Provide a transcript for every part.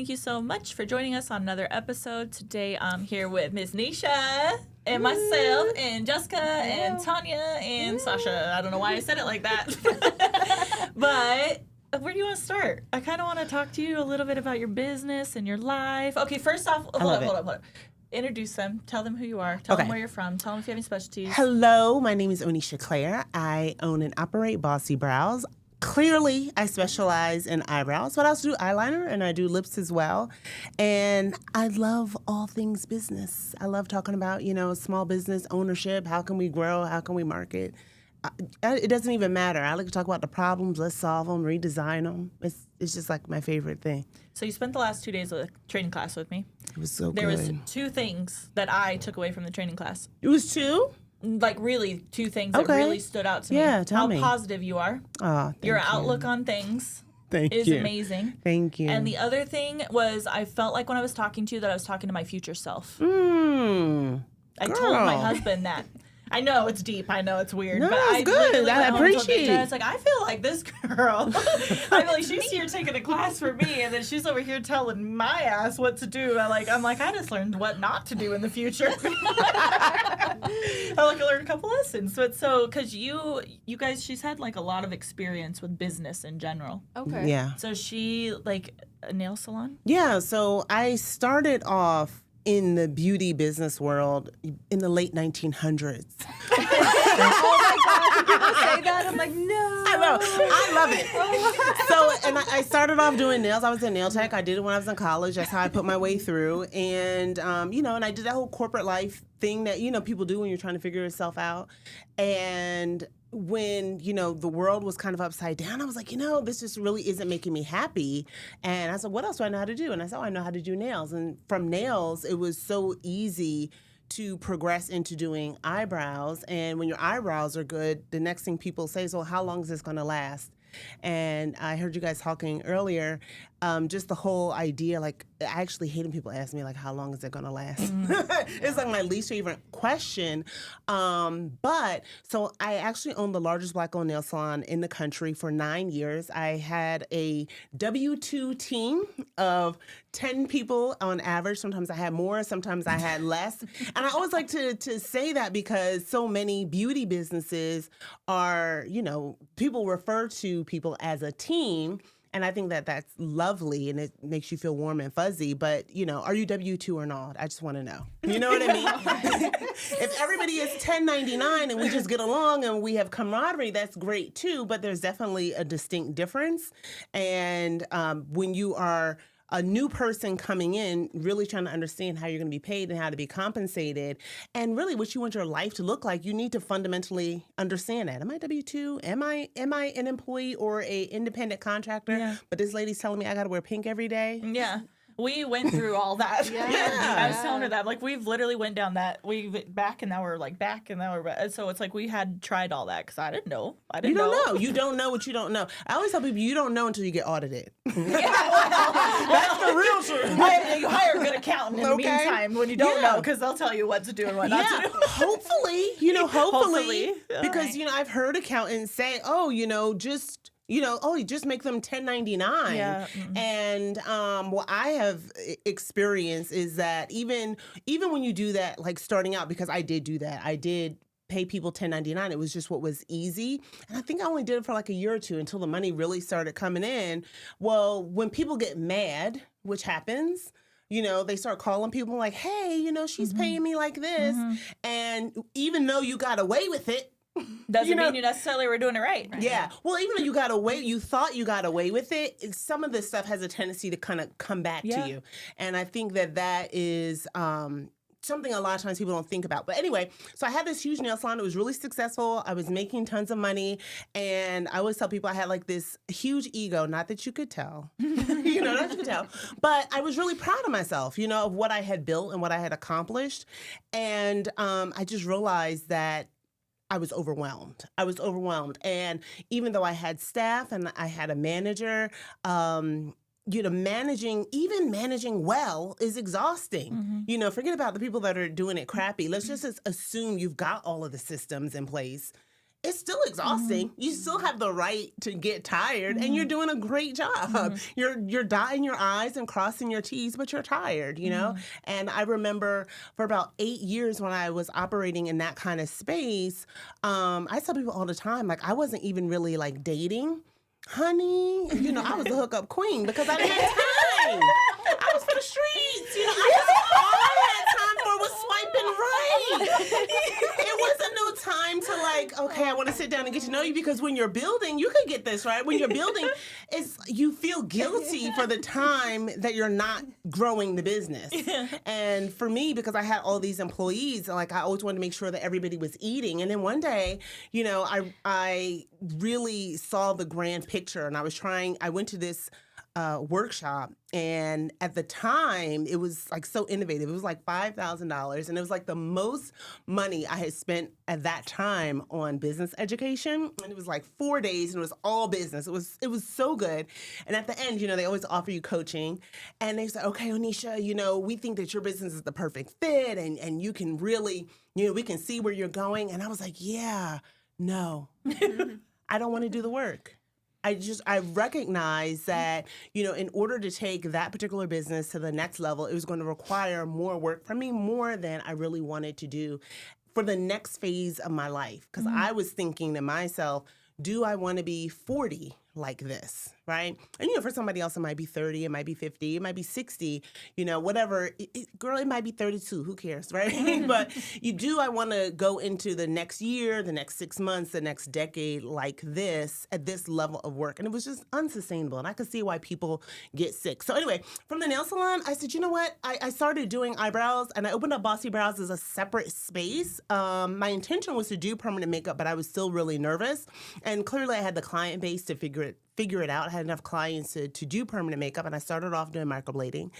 thank you so much for joining us on another episode. Today I'm here with Miss Nisha and myself and Jessica and Tanya and Sasha. I don't know why I said it like that. But where do you want to start? I kind of want to talk to you a little bit about your business and your life. Okay, first off, hold up. Introduce them. Tell them who you are. Tell them where you're from. Tell them if you have any specialties. Hello, my name is Onisha Claire. I own and operate Bossy Brows. Clearly, I specialize in eyebrows, but I also do eyeliner and I do lips as well. And I love all things business. I love talking about, small business ownership. How can we grow? How can we market? It doesn't even matter. I like to talk about the problems. Let's solve them, redesign them. It's just like my favorite thing. So you spent the last 2 days of the training class with me. It was so good. There was 2 things that I took away from the training class. It was 2? Like really 2 things that really stood out to me. Yeah, tell me. How positive you are. Oh, Your outlook on things is amazing. Thank you. And the other thing was I felt like when I was talking to you that I was talking to my future self. I told my husband that. I know it's deep. I know it's weird. No, but it's good. I appreciate it. It's like, I feel like this girl. I feel like she's here taking a class for me, and then she's over here telling my ass what to do. I'm like, I just learned what not to do in the future. I learned a couple lessons. But because you guys, she's had like a lot of experience with business in general. Okay. Yeah. So she like a nail salon? Yeah. So I started off in the beauty business world in the late 1900s. Oh my God, when people say that, I'm like, no. I know. I love it. So, and I started off doing nails. I was a nail tech. I did it when I was in college. That's how I put my way through. And, and I did that whole corporate life thing that, people do when you're trying to figure yourself out. And when, the world was kind of upside down, I was like, this just really isn't making me happy. And I said, what else do I know how to do? And I said, I know how to do nails. And from nails, it was so easy to progress into doing eyebrows. And when your eyebrows are good, the next thing people say is, well, how long is this going to last? And I heard you guys talking earlier, just the whole idea, I actually hate when people ask me, how long is it going to last? It's like my least favorite question. But so I actually owned the largest Black-owned nail salon in the country for 9 years. I had a W-2 team of 10 people on average. Sometimes I had more, sometimes I had less. And I always like to say that because so many beauty businesses are, people refer to people as a team. And I think that that's lovely and it makes you feel warm and fuzzy. But, are you W-2 or not? I just want to know. You know what I mean? If everybody is 1099 and we just get along and we have camaraderie, that's great too. But there's definitely a distinct difference. And when you are a new person coming in, really trying to understand how you're going to be paid and how to be compensated, and really what you want your life to look like, you need to fundamentally understand that. Am I W-2? Am I an employee or a independent contractor? Yeah. But this lady's telling me I got to wear pink every day? Yeah. We went through all that. I was telling her that. We've literally went down that. We back and now we're back and now we're back. So it's we had tried all that because I didn't know. You don't know. You don't know what you don't know. I always tell people you don't know until you get audited. That's the real truth. You hire a good accountant in the meantime when you don't know because they'll tell you what to do and what not to do. Hopefully. Hopefully. Because, I've heard accountants say, just... you just make them 1099. Yeah. And what I have experienced is that even when you do that, starting out, because I did do that, I did pay people 1099. It was just what was easy. And I think I only did it for a year or two until the money really started coming in. Well, when people get mad, which happens, they start calling people hey, she's paying me like this. And even though you got away with it, doesn't mean you necessarily were doing it right. Yeah. Well, even though you thought you got away with it, some of this stuff has a tendency to kind of come back to you. And I think that is something a lot of times people don't think about. But anyway, so I had this huge nail salon. It was really successful. I was making tons of money. And I always tell people I had this huge ego, not that you could tell, not that you could tell. But I was really proud of myself, of what I had built and what I had accomplished. And I just realized that I was overwhelmed. And even though I had staff and I had a manager, managing well is exhausting. Forget about the people that are doing it crappy. Let's just assume you've got all of the systems in place. it's still exhausting. You still have the right to get tired, and you're doing a great job. You're dotting your I's and crossing your T's, but you're tired, you know? And I remember for about 8 years when I was operating in that kind of space, I tell people all the time, like, I wasn't even really like dating. Honey, you know, I was the hookup queen because I didn't have time. I was for the streets, you know. All I had time for was swiping right. It wasn't no time to like, okay, I want to sit down and get to know you, because when you're building, you could get this, right? When you're building, you feel guilty for the time that you're not growing the business. And for me, because I had all these employees, like I always wanted to make sure that everybody was eating. And then one day, you know, I really saw the grand picture, and I went to this workshop, and at the time it was like so innovative. It was like $5,000, and it was like the most money I had spent at that time on business education. And it was like 4 days, and it was all business. It was so good. And at the end, you know, they always offer you coaching, and they said, okay, Onisha, you know, we think that your business is the perfect fit, and you can really, you know, we can see where you're going. And I was like, yeah, no, I don't want to do the work. I recognize that, you know, in order to take that particular business to the next level, it was going to require more work from me, more than I really wanted to do for the next phase of my life. Because I was thinking to myself, do I want to be 40 like this, right? And, you know, for somebody else, it might be 30, it might be 50, it might be 60, you know, whatever. Girl, it might be 32, who cares, right? But I want to go into the next year, the next 6 months, the next decade like this, at this level of work. And it was just unsustainable. And I could see why people get sick. So anyway, from the nail salon, I said, you know what? I started doing eyebrows, and I opened up Bossy Brows as a separate space. My intention was to do permanent makeup, but I was still really nervous. And clearly I had the client base to figure it out. I had enough clients to do permanent makeup, and I started off doing microblading.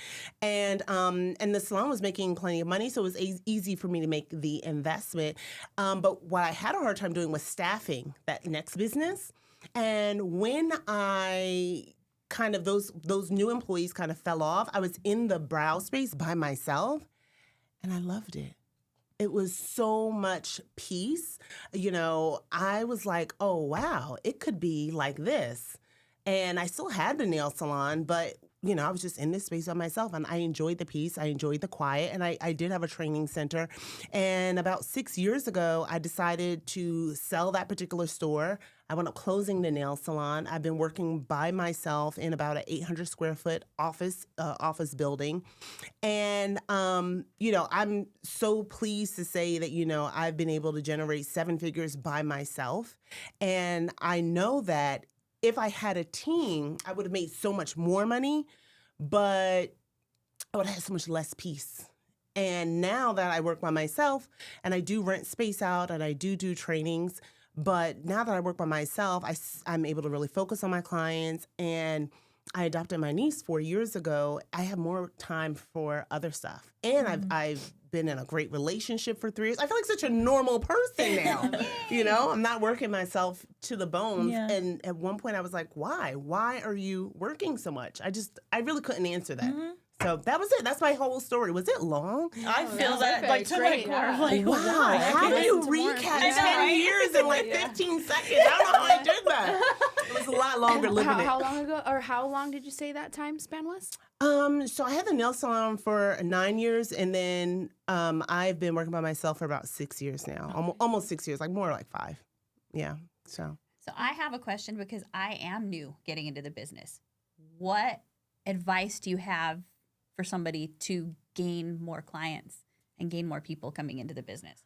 And the salon was making plenty of money, so it was easy for me to make the investment. But what I had a hard time doing was staffing that next business. And when I kind of, those new employees kind of fell off, I was in the brow space by myself, and I loved it. It was so much peace. You know, I was like, oh, wow, it could be like this. And I still had the nail salon, but, you know, I was just in this space by myself, and I enjoyed the peace. I enjoyed the quiet, and I did have a training center. And about 6 years ago, I decided to sell that particular store. I wound up closing the nail salon. I've been working by myself in about an 800 square foot office building. And, you know, I'm so pleased to say that, you know, I've been able to generate 7 figures by myself. And I know that if I had a team, I would have made so much more money, but I would have had so much less peace. And now that I work by myself, and I do rent space out, and I do trainings, but now that I work by myself, I'm able to really focus on my clients. And I adopted my niece 4 years ago. I have more time for other stuff. And I've been in a great relationship for 3 years. I feel like such a normal person now. You know, I'm not working myself to the bones. Yeah. And at one point I was like, why? Why are you working so much? I really couldn't answer that. So that was it. That's my whole story. Was it long? I feel that. Perfect. Like, to my core. Like, wow. How do you recap 10 years in like 15 seconds? I don't know how I did that. It was a lot longer living it. How long ago, or how long did you say that time span was? So I had the nail salon for 9 years, and then I've been working by myself for about 6 years now. Almost 6 years, like more like 5. Yeah. So I have a question, because I am new getting into the business. What advice do you have for somebody to gain more clients and gain more people coming into the business?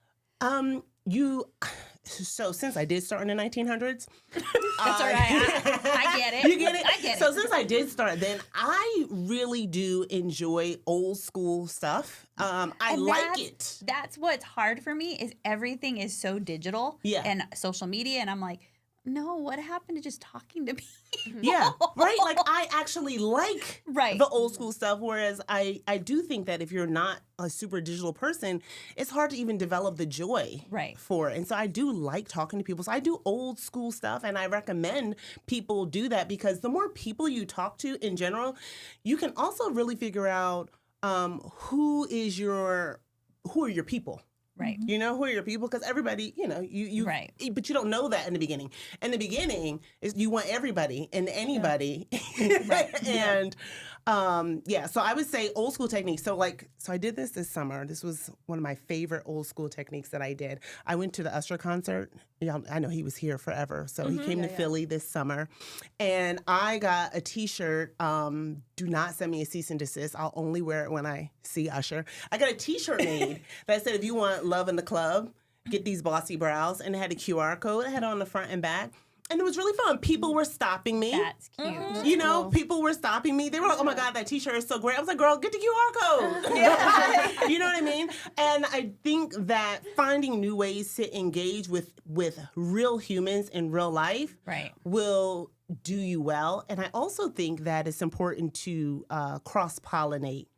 So since I did start in the 1900s. That's all right. I get it. You get it? I get it. So since I did start then, I really do enjoy old school stuff. I like it. That's what's hard for me, is everything is so digital and social media, and I'm like, no, what happened to just talking to people? Yeah, right? Like, I actually like the old school stuff, whereas I do think that if you're not a super digital person, it's hard to even develop the joy for it. And so I do like talking to people. So I do old school stuff, and I recommend people do that, because the more people you talk to in general, you can also really figure out who are your people. Right. You know, who are your people? Because everybody, you know, you Right. but you don't know that in the beginning. In the beginning, is you want everybody and anybody. And so I would say old school techniques. So I did this summer. This was one of my favorite old school techniques that I did. I went to the Usher concert. I know he was here forever. So he came to Philly this summer. And I got a t-shirt. Do not send me a cease and desist. I'll only wear it when I see Usher. I got a t-shirt made that said, if you want love in the club, get these Bossy brows. And it had a QR code. I had it on the front and back. And it was really fun. People were stopping me. That's cute. You know, people were stopping me. They were like, oh my God, that t-shirt is so great. I was like, girl, get the QR code. You know what I mean? And I think that finding new ways to engage with real humans in real life will do you well. And I also think that it's important to cross-pollinate.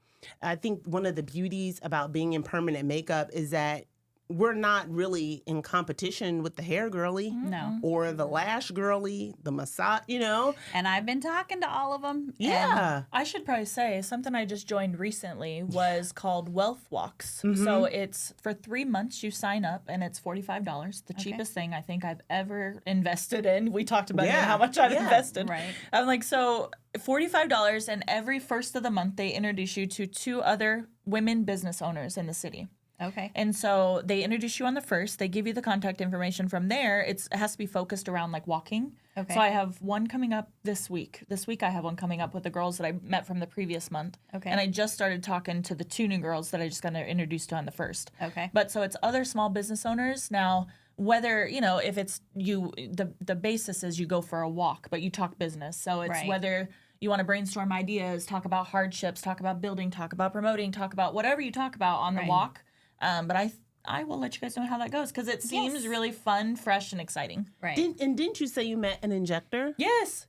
I think one of the beauties about being in permanent makeup is that we're not really in competition with the hair girly. No. Or the lash girly, the massage, you know. And I've been talking to all of them. Yeah. I should probably say something I just joined recently was called Wealth Walks. So it's for 3 months you sign up and it's $45. The cheapest thing I think I've ever invested in. We talked about it and how much I've invested. Right. I'm like, so $45 and every first of the month they introduce you to 2 other women business owners in the city. Okay. And so they introduce you on the first. They give you the contact information from there. It has to be focused around like walking. Okay. So I have one coming up this week. This week I have one coming up with the girls that I met from the previous month. Okay. And I just started talking to the 2 new girls that I just got introduced to on the first. Okay. But so it's other small business owners. Now, whether, you know, if it's you, the basis is you go for a walk, but you talk business. So it's whether you want to brainstorm ideas, talk about hardships, talk about building, talk about promoting, talk about whatever you talk about on the walk. But I will let you guys know how that goes because it seems really fun, fresh, and exciting. Right. Didn't you say you met an injector? Yes,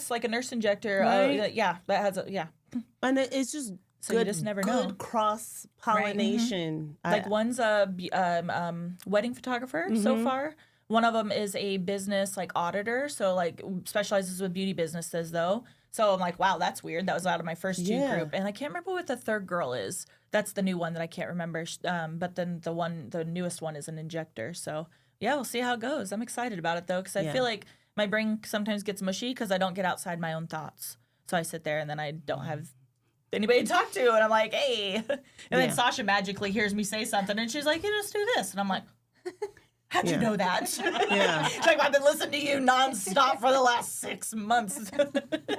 like a nurse injector. Right. That has And it's just So you just never know. Good cross-pollination. Like one's a wedding photographer so far. One of them is a business like auditor, so like specializes with beauty businesses though. So I'm like, wow, that's weird. That was out of my first 2 group, and I can't remember what the third girl is. That's the new one that I can't remember. But then the newest one is an injector. So yeah, we'll see how it goes. I'm excited about it though, because I feel like my brain sometimes gets mushy because I don't get outside my own thoughts. So I sit there and then I don't have anybody to talk to, and I'm like, hey. And then Sasha magically hears me say something, and she's like, you just do this, and I'm like, how'd you know that? She's like, I've been listening to you nonstop for the last 6 months.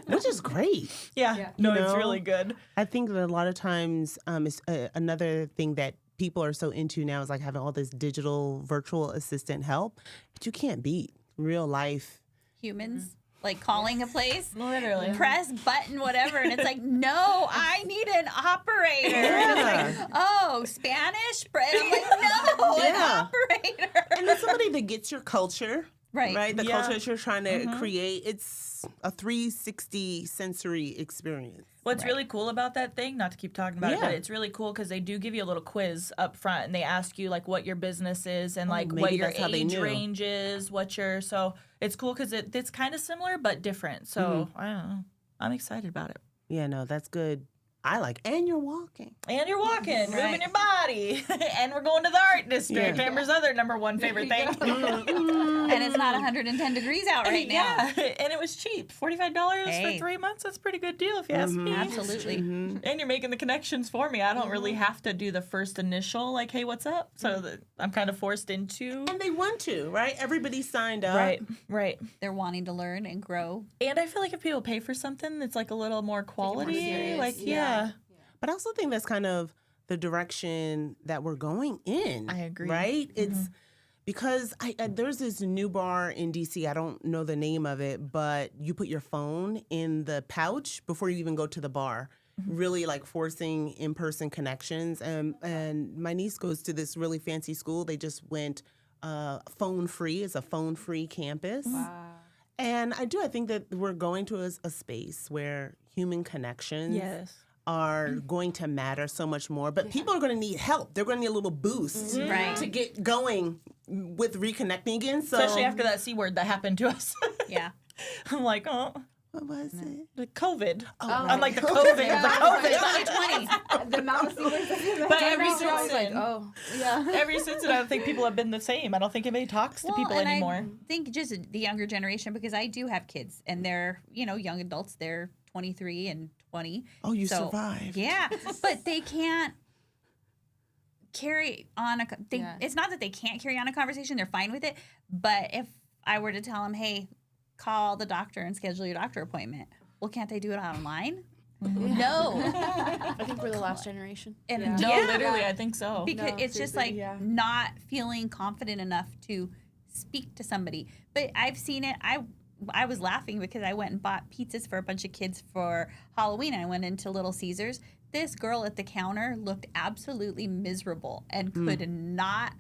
Which is great. No, You it's know? really good. I think that a lot of times it's another thing that people are so into now is like having all this digital virtual assistant help, but you can't beat real life. Humans. Like calling a place, Literally. press button, whatever, and it's like, no, I need an operator. And it's like, oh, Spanish? And I'm like, no, an operator. And it's somebody that gets your culture. Right. The culture that you're trying to create. It's a 360 sensory experience. What's really cool about that thing, not to keep talking about it, but it's really cool because they do give you a little quiz up front and they ask you like what your business is and like what your age range is, so it's cool because it's kind of similar but different. So I don't know. I'm excited about it. Yeah, no, that's good. And you're walking. And you're walking, moving your body. And we're going to the art district. Amber's other number one favorite thing. And it's not 110 degrees out right now. And it was cheap. $45 for 3 months. That's a pretty good deal if you ask me. Absolutely. And you're making the connections for me. I don't really have to do the first initial, like, hey, what's up? So I'm kind of forced into. And they want to, right? Everybody signed up. Right. They're wanting to learn and grow. And I feel like if people pay for something, it's like a little more quality. serious. But I also think that's kind of the direction that we're going in. I agree. Right? It's because there's this new bar in DC. I don't know the name of it, but you put your phone in the pouch before you even go to the bar. Really like forcing in-person connections. And my niece goes to this really fancy school. They just went phone free. It's a phone free campus. Wow. And I think that we're going to a space where human connections are going to matter so much more. But people are going to need help. They're going to need a little boost to get going with reconnecting again. So, especially after that C word that happened to us. Yeah. I'm like, oh, What was it? The COVID. Oh, Unlike the COVID. Yeah. The COVID. 2020. The amount of seniors But every I was like, season. oh, yeah. Ever since then, I don't think people have been the same. I don't think anybody talks to people and anymore. I think just the younger generation, because I do have kids and they're, young adults. They're 23 and 20. Oh, you survived. Yeah. But they can't carry on Yeah. It's not that they can't carry on a conversation. They're fine with it. But if I were to tell them, hey, call the doctor and schedule your doctor appointment. Well, can't they do it online? No. I think we're the last generation. And Yeah. No, yeah, literally, I think so. because No, it's just seriously, like yeah. not feeling confident enough to speak to somebody. But I've seen it. I was laughing because I went and bought pizzas for a bunch of kids for Halloween. I went into Little Caesars. This girl at the counter looked absolutely miserable and could not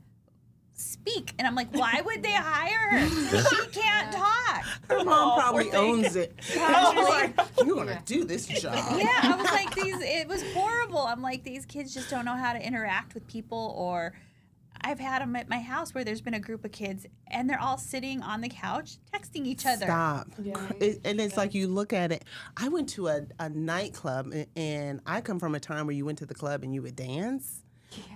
speak. And I'm like, why would they hire her? She can't talk. Her mom Oh, probably poor thing. owns it. She's like, you're going to do this job. Yeah, I was like, it was horrible. I'm like, these kids just don't know how to interact with people. Or I've had them at my house where there's been a group of kids and they're all sitting on the couch texting each other. Stop. Yeah. And it's like you look at it. I went to a nightclub, and I come from a time where you went to the club and you would dance.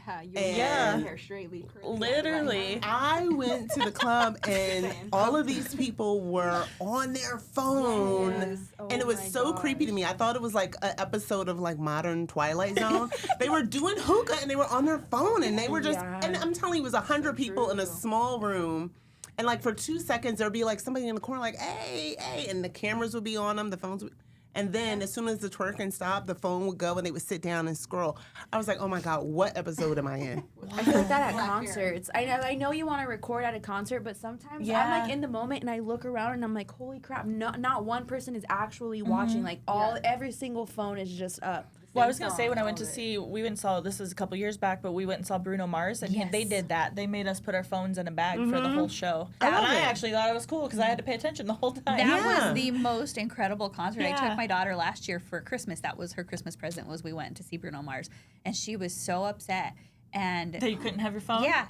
Yeah, you Yeah. your hair straightly. curly. Literally. I went to the club, and all of these people were on their phone. Yes. Oh And it was my so gosh. creepy to me. I thought it was like an episode of like modern Twilight Zone. They were doing hookah and they were on their phone, and they were just, Yeah. and I'm telling you, it was 100 people in a true. small room. And like for 2 seconds, there'd be like somebody in the corner like, hey, hey, and the cameras would be on them, the phones would. And then as soon as the twerking stopped, the phone would go and they would sit down and scroll. I was like, oh my God, what episode am I in? I feel like that at concerts. I know you want to record at a concert, but sometimes I'm Yeah. like in the moment and I look around and I'm like, holy crap! Not one person is actually watching. Like every single phone is just up. Well, I was going to say when I went to see, we went and saw, this was a couple years back, but we went and saw Bruno Mars, and they did that. They made us put our phones in a bag for the whole show. I love and I it. actually thought it was cool because I had to pay attention the whole time. That Yeah. was the most incredible concert. I Yeah. took my daughter last year for Christmas. That was her Christmas present, was we went to see Bruno Mars. And she was so upset. And That you couldn't have your phone? yeah,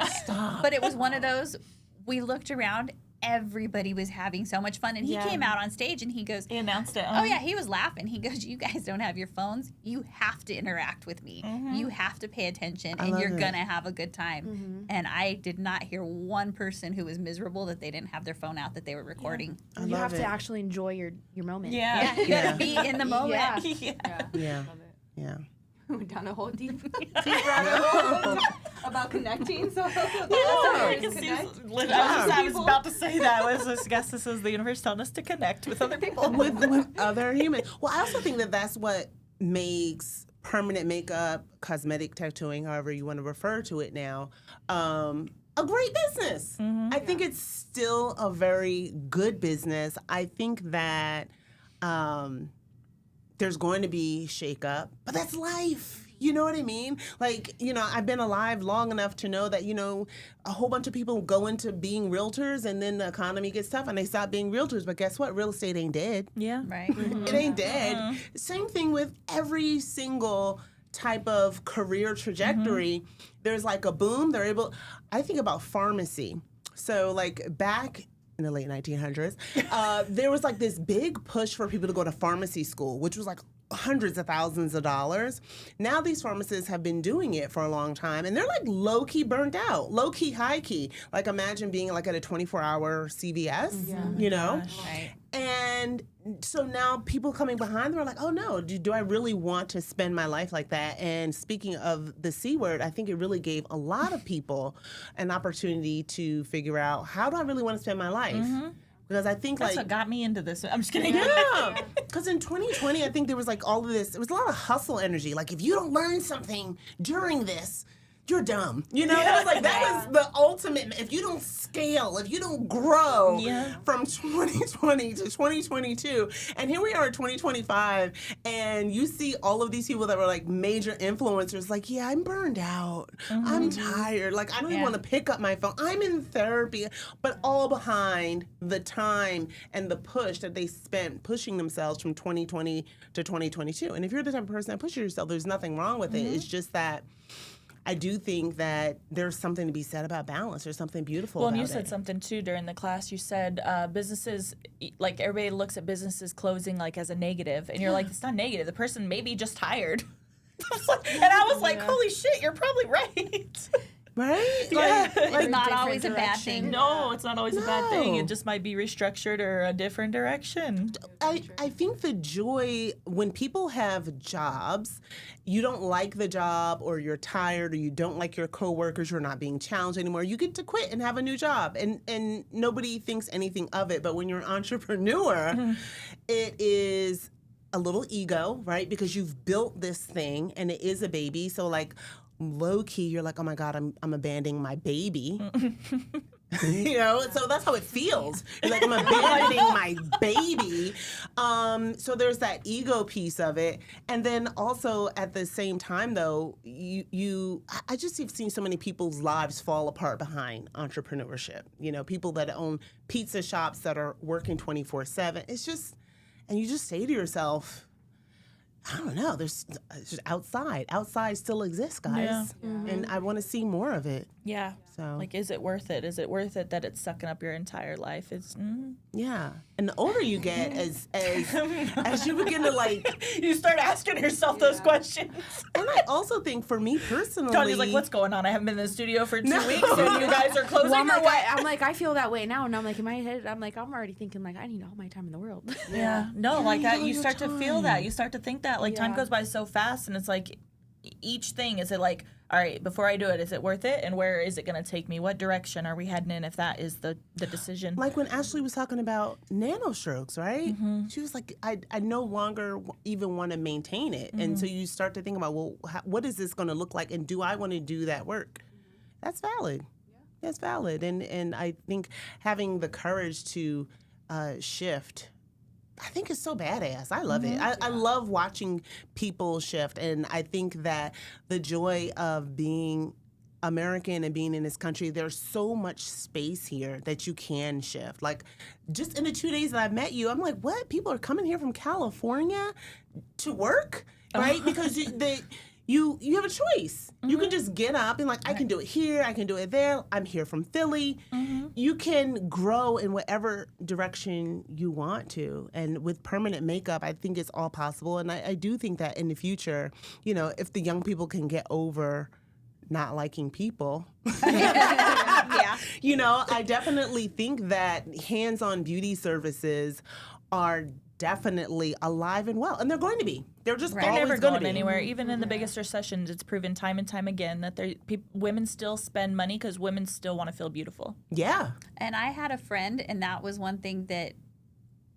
but it was one of those, we looked around, everybody was having so much fun. And he Yeah. came out on stage and he goes, He announced it. oh yeah, he was laughing. He goes, you guys don't have your phones. You have to interact with me. You have to pay attention and love you're it. going to have a good time. And I did not hear one person who was miserable that they didn't have their phone out that they were recording. I You love have it. to actually enjoy your moment. Yeah. Yeah, you got to be in the moment. Yeah. Yeah. Yeah. Love it. Yeah. Went down a whole deep rabbit hole about connecting. So I was about to say that. I guess this is the universe telling us to connect with other people. with other humans. Well, I also think that that's what makes permanent makeup, cosmetic tattooing, however you want to refer to it now, a great business. I think it's still a very good business. I think that there's going to be shakeup, but that's life. You know what I mean? Like, I've been alive long enough to know that, a whole bunch of people go into being realtors and then the economy gets tough and they stop being realtors. But guess what? Real estate ain't dead. Yeah. Right. It ain't dead. Same thing with every single type of career trajectory. There's like a boom. I think about pharmacy. So like back in the late 1900s, there was like this big push for people to go to pharmacy school, which was like hundreds of thousands of dollars. Now these pharmacists have been doing it for a long time and they're like low-key burnt out, low-key, high-key. Like imagine being like at a 24-hour CVS, Right. And so now people coming behind them are like, oh no, do I really want to spend my life like that? And speaking of the C word, I think it really gave a lot of people an opportunity to figure out, how do I really want to spend my life? Because I think That's like what got me into this. I'm just kidding. yeah, because in 2020, I think there was like all of this. It was a lot of hustle energy. Like if you don't learn something during this, you're dumb. It was like that was the ultimate. If you don't scale, if you don't grow from 2020 to 2022, and here we are at 2025, and you see all of these people that were like major influencers, like, yeah, I'm burned out. I'm tired. Like, I don't even want to pick up my phone. I'm in therapy, but all behind the time and the push that they spent pushing themselves from 2020 to 2022. And if you're the type of person that pushes yourself, there's nothing wrong with it. It's just that I do think that there's something to be said about balance. There's something beautiful Well, about and you it. said something too during the class. You said businesses, like everybody looks at businesses closing like as a negative, and you're like, it's not negative. The person may be just tired. And I was like, holy shit, you're probably right. Right? Yeah. It's not always a bad thing. No, it's not always a bad thing. No. It just might be restructured or a different direction. I think the joy when people have jobs, you don't like the job or you're tired or you don't like your coworkers, you're not being challenged anymore. You get to quit and have a new job and nobody thinks anything of it. But when you're an entrepreneur, it is a little ego, right? Because you've built this thing and it is a baby. So like low key, you're like, oh my God, I'm abandoning my baby. You know, so that's how it feels. You're like, I'm abandoning my baby. So there's that ego piece of it. And then also at the same time, though, I just have seen so many people's lives fall apart behind entrepreneurship. You know, people that own pizza shops that are working 24/7. It's just, and you just say to yourself, I don't know. There's just outside. Outside still exists, guys, Yeah. and I want to see more of it. Yeah. So Like, is it worth it? Is it worth it that it's sucking up your entire life? It's yeah. And the older you get, as you begin to like, you start asking yourself those questions. and I also think for me personally, Tony's like, what's going on? I haven't been in the studio for 2 No. weeks, and you guys are closing Well, or what? I'm like, I feel that way now, and I'm like, in my head, I'm already thinking, like, I need all my time in the world. Yeah. No, like all you your start to feel time. that. You start to think that. Like, time Yeah. goes by so fast, and it's like each thing, is it like, all right, before I do it, is it worth it? And where is it going to take me? What direction are we heading in if that is the decision? like when Ashley was talking about nanostrokes, right? She was like, I no longer even want to maintain it. And so you start to think about, well, what is this going to look like? And do I want to do that work? That's valid. That's valid. And I think having the courage to shift, I think it's so badass. I love it. I love watching people shift. And I think that the joy of being American and being in this country, there's so much space here that you can shift. Like, just in the 2 days that I met you, I'm like, what? People are coming here from California to work, right? Because you have a choice. You can just get up and like, I can do it here, I can do it there. I'm here from Philly. You can grow in whatever direction you want to. And with permanent makeup, I think it's all possible. And I do think that in the future, you know, if the young people can get over not liking people, Yeah. you know, I definitely think that hands-on beauty services are definitely alive and well, and they're going to be. They're just They're always never going going to be anywhere. Even in the biggest recessions, it's proven time and time again that women still spend money because women still want to feel beautiful. Yeah. And I had a friend, and that was one thing that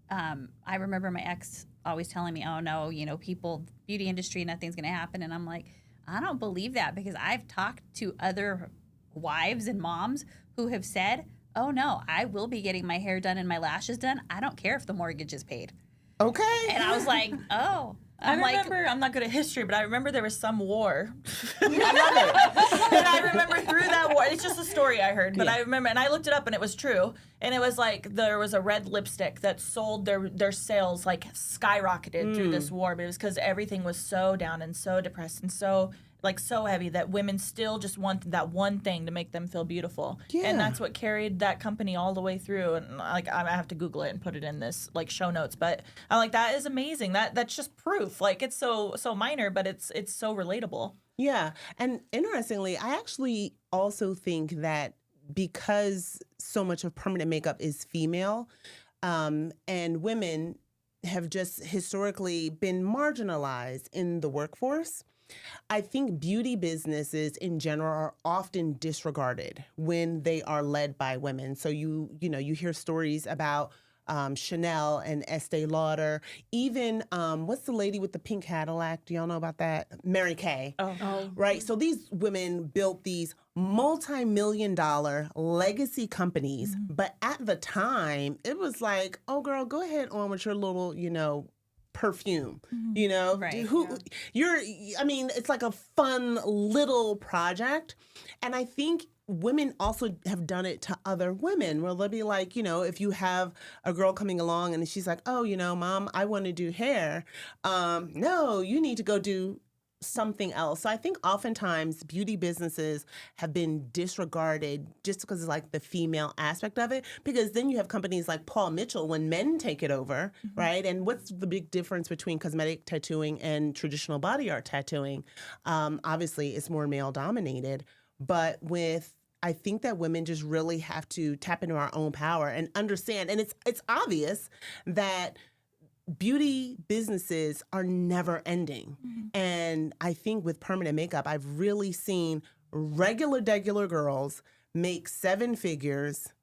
I remember my ex always telling me, oh, no, you know, beauty industry, nothing's going to happen. And I'm like, I don't believe that, because I've talked to other wives and moms who have said, oh, no, I will be getting my hair done and my lashes done. I don't care if the mortgage is paid. Okay. And I was like, oh. I remember, I'm not good at history, but I remember there was some war. I love it. And I remember through that war, it's just a story I heard, but I remember, and I looked it up and it was true. And it was like, there was a red lipstick that sold their sales like skyrocketed through this war, but it was because everything was so down and so depressed and so heavy that women still just want that one thing to make them feel beautiful. Yeah. And that's what carried that company all the way through. And like, I have to Google it and put it in this like show notes, but I'm like, that is amazing. That's just proof. Like, it's so minor, but it's so relatable. Yeah. And interestingly, I actually also think that because so much of permanent makeup is female, and women have just historically been marginalized in the workforce, I think beauty businesses in general are often disregarded when they are led by women. So you hear stories about Chanel and Estee Lauder, even what's the lady with the pink Cadillac? Do y'all know about that? Mary Kay. Oh. Right. So these women built these multi-million-dollar legacy companies, but at the time it was like, oh girl, go ahead on with your little, perfume, Right. It's like a fun little project. And I think women also have done it to other women where they'll be like, if you have a girl coming along and she's like, oh, mom, I want to do hair. No, you need to go do something else. So I think oftentimes beauty businesses have been disregarded just because of like the female aspect of it, because then you have companies like Paul Mitchell when men take it over, right? And what's the big difference between cosmetic tattooing and traditional body art tattooing? Obviously, it's more male dominated, but I think that women just really have to tap into our own power and understand. And it's obvious that beauty businesses are never ending. And I think with permanent makeup, I've really seen regular girls make 7 figures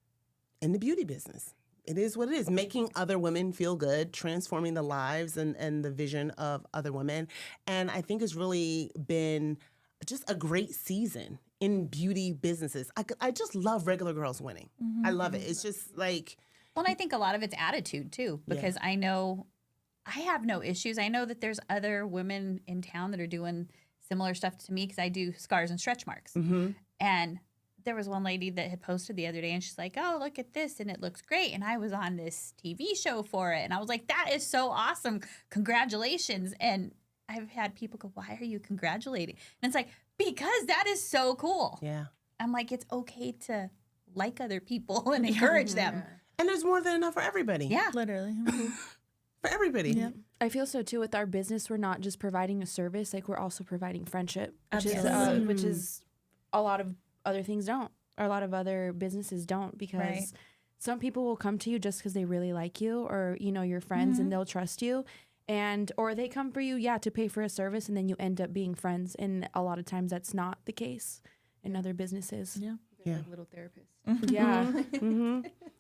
in the beauty business. It is what it is, making other women feel good, transforming the lives and the vision of other women. And I think it's really been just a great season in beauty businesses. I just love regular girls winning. I love it. It's just like... Well, and I think a lot of it's attitude too, because I know I have no issues. I know that there's other women in town that are doing similar stuff to me because I do scars and stretch marks. And there was one lady that had posted the other day and she's like, oh, look at this and it looks great. And I was on this TV show for it. And I was like, that is so awesome. Congratulations. And I've had people go, why are you congratulating? And it's like, because that is so cool. Yeah. I'm like, it's okay to like other people and encourage them. And there's more than enough for everybody. Yeah. Literally. For everybody. Yeah. I feel so too with our business. We're not just providing a service, like we're also providing friendship, which Absolutely. is a lot of other things don't, or a lot of other businesses don't, because some people will come to you just because they really like you, or your friends, and they'll trust you, or they come for you to pay for a service, and then you end up being friends. And a lot of times that's not the case in other businesses. Yeah. Like little therapists. Yeah.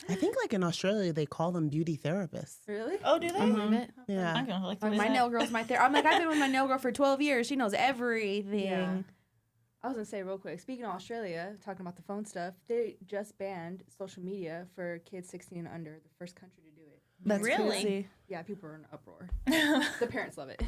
I think like in Australia, they call them beauty therapists. Really? Oh, do they? Yeah. I'm gonna like My nail girl's my therapist. I'm like, I've been with my nail girl for 12 years. She knows everything. Yeah. I was going to say real quick, speaking of Australia, talking about the phone stuff, they just banned social media for kids 16 and under, the first country to do it. That's Really? crazy. Yeah, people are in an uproar. The parents love it.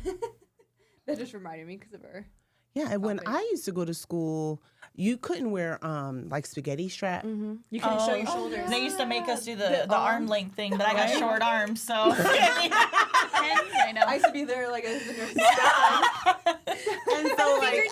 That just reminded me because of her. Yeah, and when I used to go to school, you couldn't wear like spaghetti strap. You couldn't show your shoulders. They used to make us do the arm length thing, but I got short arms, so. I know. I used to be there like as the nurse. And so like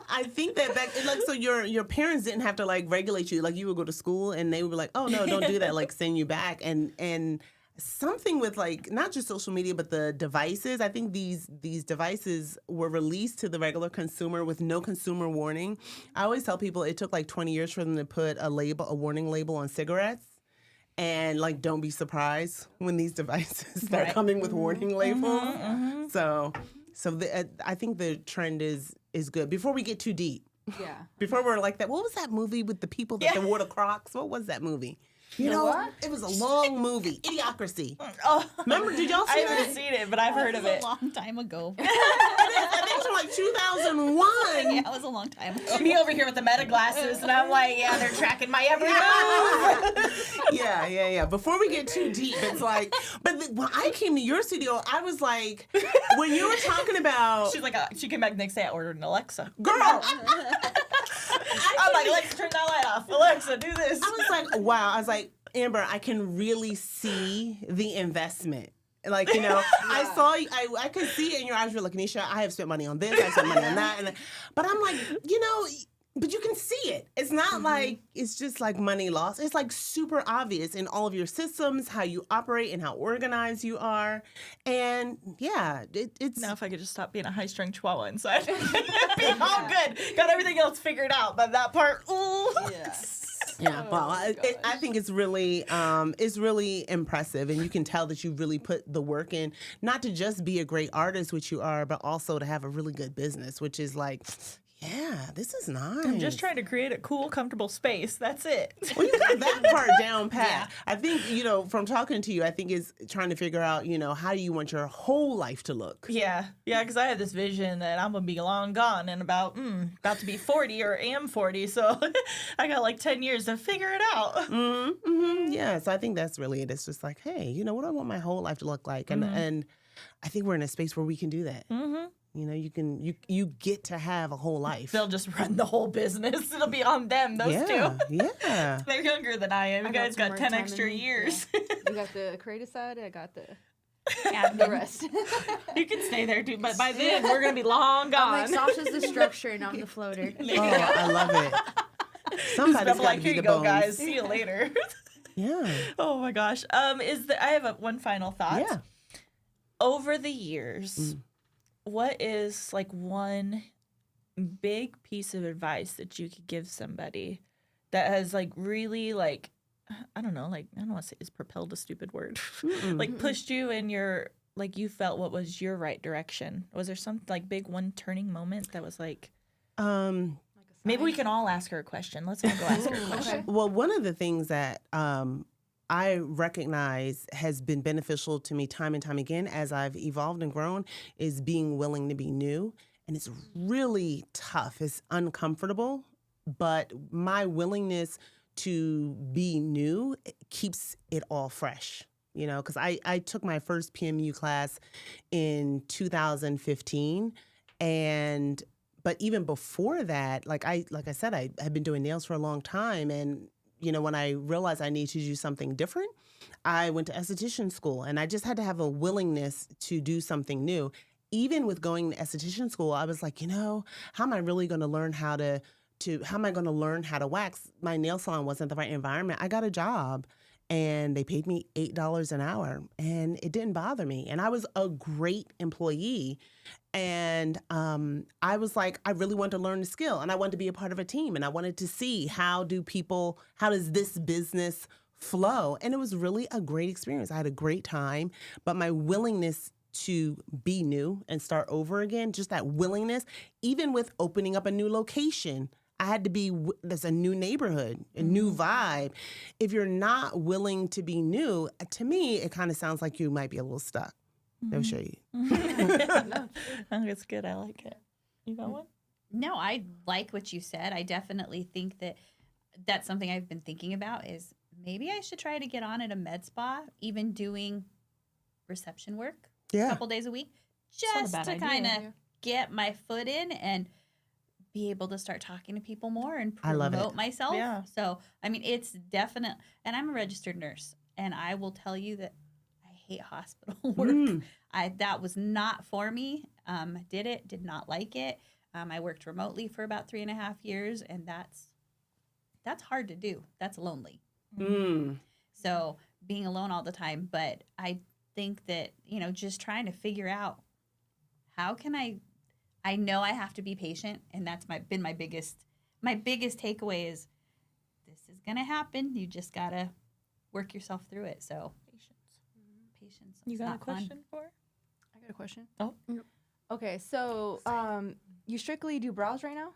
I think that back like so your parents didn't have to like regulate you. Like you would go to school and they would be like, oh no, don't do that, like send you back. And something with like not just social media but the devices. I think these devices were released to the regular consumer with no consumer warning. I always tell people it took like 20 years for them to put a warning label on cigarettes. And like, don't be surprised when these devices start coming with warning labels. So I think the trend is good. Before we get too deep, before we're like that, what was that movie with the people that wore the Crocs? What was that movie? You know what? It was a long movie, Idiocracy. Oh, remember? Did y'all see I that? haven't seen it, but I've heard of it. A long time ago. I think it's like 2001. Yeah, it was a long time ago. Me over here with the meta glasses, and I'm like, yeah, they're tracking my every move. Yeah. Before we get too deep, it's like, when I came to your studio, I was like, when you were talking about, She's like, she came back the next day. I ordered an Alexa. girl. I'm like, Alexa, turn that light off. Alexa, do this. I was like, wow. I was like, Amber, I can really see the investment. Like, I saw you, I could see it in your eyes. You're like, Onisha, I have spent money on this, I spent money on that. But I'm like, but you can see it. It's not like, it's just like money lost. It's like super obvious in all of your systems, how you operate and how organized you are. And yeah, it's... Now if I could just stop being a high-strung chihuahua inside, it'd be all good. Got everything else figured out, but that part, ooh. Yeah, well, I think it's really impressive, and you can tell that you really put the work in, not to just be a great artist, which you are, but also to have a really good business, which is like, yeah, this is nice. I'm just trying to create a cool, comfortable space. That's it. Well, you got that part down pat. I think, from talking to you, I think is trying to figure out, how do you want your whole life to look? Yeah, because I had this vision that I'm going to be long gone and about to be 40 or am 40, so I got like 10 years to figure it out. Yeah, so I think that's really it. It's just like, hey, what do I want my whole life to look like? And I think we're in a space where we can do that. You get to have a whole life. They'll just run the whole business. It'll be on them, those two. Yeah. They're younger than I am. You guys got 10 extra years. You got the creative side, I got the Yeah, the rest. You can stay there too, but by then we're gonna be long gone. I'm like, Sasha's the structure and I'm the floater. Oh, I love it. Somebody's got to be here the you go, bones. guys. See you later. Yeah. Oh my gosh. I have one final thought. Yeah. Over the years, what is like one big piece of advice that you could give somebody that has like really like, I don't know, like, I don't want to say is propelled a stupid word, like pushed you in your, like you felt what was your right direction? Was there some like big one turning moment that was like, maybe we can all ask her a question. Let's all go ask her a question. Well, one of the things that I recognize has been beneficial to me time and time again as I've evolved and grown is being willing to be new. And it's really tough. It's uncomfortable, but my willingness to be new keeps it all fresh. You know, because I took my first PMU class in 2015, but even before that, like I said, I had been doing nails for a long time, and you know, when I realized I needed to do something different, I went to esthetician school, and I just had to have a willingness to do something new. Even with going to esthetician school, I was like, you know, how am I really going to learn how to wax? My nail salon wasn't the right environment. I got a job, and they paid me $8 an hour, and it didn't bother me. And I was a great employee. And I was like, I really wanted to learn the skill, and I wanted to be a part of a team, and I wanted to see how does this business flow? And it was really a great experience. I had a great time, but my willingness to be new and start over again, just that willingness, even with opening up a new location, I had to be, there's a new neighborhood, a new vibe. If you're not willing to be new, to me, it kind of sounds like you might be a little stuck. No shade. It's good. I like it. You got one? No, I like what you said. I definitely think that that's something I've been thinking about is maybe I should try to get on at a med spa, even doing reception work a couple days a week, just to kind of get my foot in and be able to start talking to people more and promote myself. Yeah. So, I mean, it's definite. And I'm a registered nurse, and I will tell you that I hate hospital work. That was not for me. Did not like it. I worked remotely for about 3.5 years, and that's hard to do. That's lonely. So being alone all the time. But I think that, you know, just trying to figure out how can I know I have to be patient, and that's been my biggest takeaway is this is gonna happen. You just gotta work yourself through it. So patience. You got a question for her? I got a question. Oh. Okay, so you strictly do brows right now?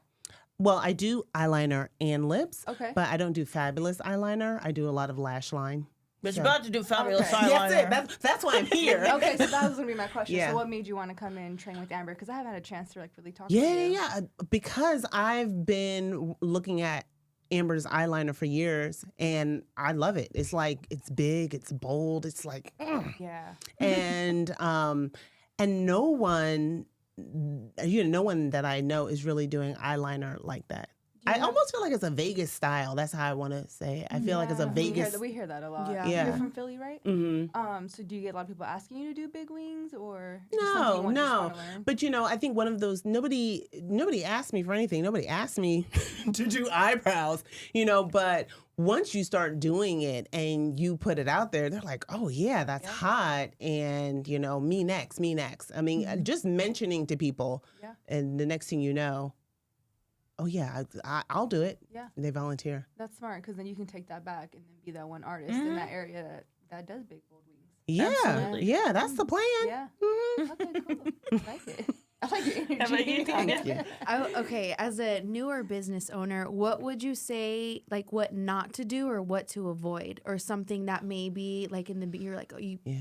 Well, I do eyeliner and lips. Okay. But I don't do fabulous eyeliner. I do a lot of lash line. But you're about to do fabulous eyeliner. That's it. That's why I'm here. Okay, so that was gonna be my question. Yeah. So what made you want to come in and train with Amber? Because I haven't had a chance to like really talk to you. Yeah. Because I've been looking at Amber's eyeliner for years, and I love it. It's like, it's big, it's bold, it's like, Yeah. And no one that I know is really doing eyeliner like that. I almost feel like it's a Vegas style. That's how I want to say it. I feel like it's a Vegas. We hear that a lot. Yeah. You're from Philly, right? Mm-hmm. So do you get a lot of people asking you to do big wings, or No. But you know, I think one of those, nobody asked me for anything. Nobody asked me to do eyebrows, you know, but once you start doing it and you put it out there, they're like, oh yeah, that's hot. And you know, me next. I mean, just mentioning to people, and the next thing you know, oh yeah, I'll do it. Yeah. And they volunteer. That's smart, because then you can take that back and then be that one artist in that area that does big bold wings. Yeah. Absolutely. Yeah, that's the plan. Yeah. Mhm. Okay, cool. I like it. I like your energy. How about you? Thank you. Okay, as a newer business owner, what would you say, like what not to do or what to avoid, or something that maybe like you're like,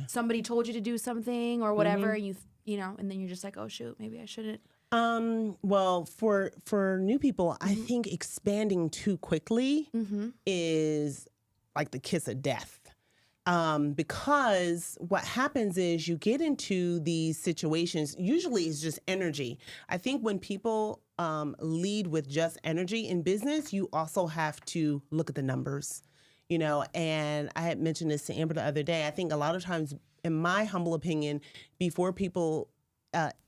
somebody told you to do something or whatever, and you know, and then you're just like, oh shoot, maybe I shouldn't. Well, for new people, I think expanding too quickly is like the kiss of death. Because what happens is you get into these situations, usually it's just energy. I think when people lead with just energy in business, you also have to look at the numbers. you know, and I had mentioned this to Amber the other day. I think a lot of times, in my humble opinion, before people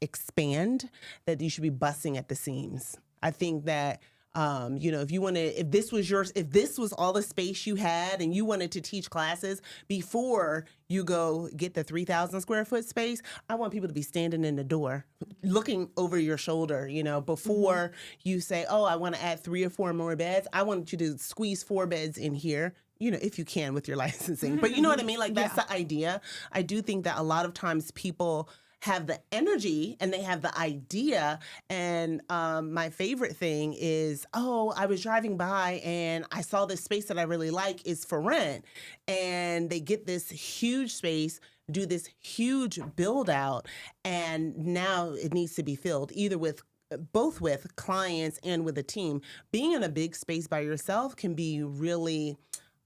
expand, that you should be busting at the seams. I think that you know, if this was all the space you had and you wanted to teach classes before you go get the 3,000 square foot space, I want people to be standing in the door, looking over your shoulder, you know, before you say, oh, I want to add 3 or 4 more beds. I want you to squeeze 4 beds in here, you know, if you can with your licensing. But you know what I mean? Like, that's the idea. I do think that a lot of times people have the energy and they have the idea. And my favorite thing is, oh, I was driving by and I saw this space that I really like is for rent. And they get this huge space, do this huge build out, and now it needs to be filled either with both with clients and with a team. Being in a big space by yourself can be really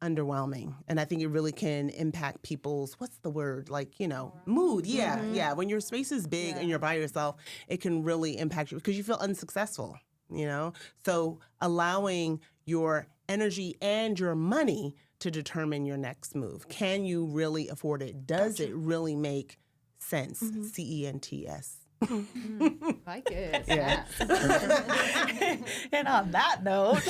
underwhelming, and I think it really can impact people's, what's the word, like, you know, mood. Yeah. When your space is big and you're by yourself, it can really impact you because you feel unsuccessful, you know. So allowing your energy and your money to determine your next move. Can you really afford it? Does it really make sense? CENTS. Like it. Yeah. And on that note,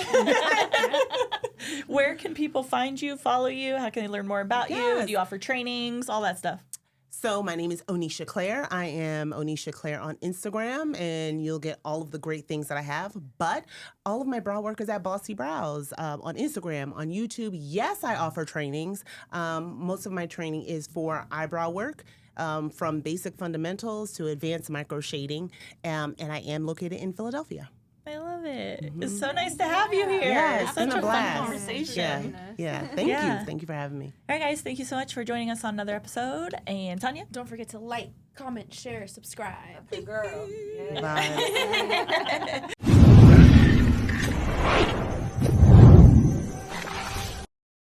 where can people find you, follow you? How can they learn more about you? Do you offer trainings, all that stuff? So my name is Onisha Claire. I am Onisha Claire on Instagram, and you'll get all of the great things that I have. But all of my brow work is at Bossy Brows on Instagram, on YouTube. Yes, I offer trainings. Most of my training is for eyebrow work. From basic fundamentals to advanced micro shading, and I am located in Philadelphia. I love it. It's so nice to have you here. Yeah, it's been such a blast. fun conversation. Yeah. Thank you. Thank you for having me. All right, guys, thank you so much for joining us on another episode. And Tanya? Don't forget to like, comment, share, subscribe. Girl. Bye.